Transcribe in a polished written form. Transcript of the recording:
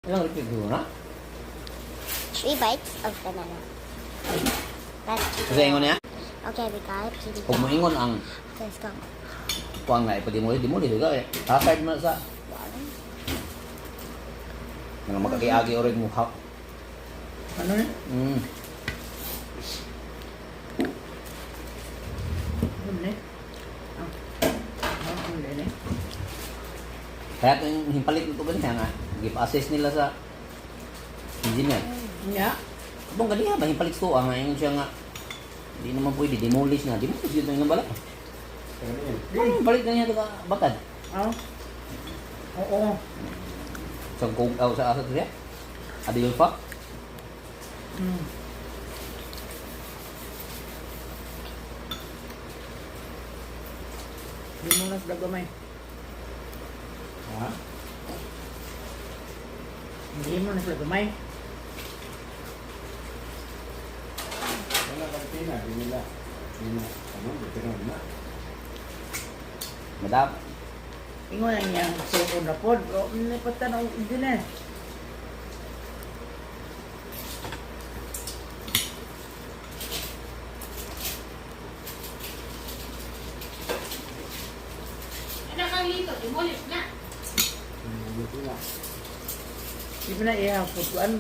Ilang repeat mo na? 3 bites of banana. That's Kasi ingon niya, okay, we got it. kung moingon ang Let's go. kuang nga ipadimuli, juga eh. Hasard mo na sa mga magkakiagi orig mo ha. Ano ni? Ano ni? Ano ni? Kaya yung himpalit nito ba niya nga, give-assess nila sa engineer. Nya. Abang gali ba, himpalit ko, nga yung siya nga, hindi naman pwede, demolish na, demolish dito yung bala. Himpalit na niya ito ka, bakad. Oh. Oo. Sa kung, sa asa siya, adil pa. Hmm. Di mo na sa gamay. Ha? Hindi mo na sa gamay. Wala kantina, di nila. Ano, beterano na. Madap. Ingon na niya, sukod na pod. O, nipatan ang engineer. Nakalito, demolish na. Hindi na. Di ba na iya, putuan.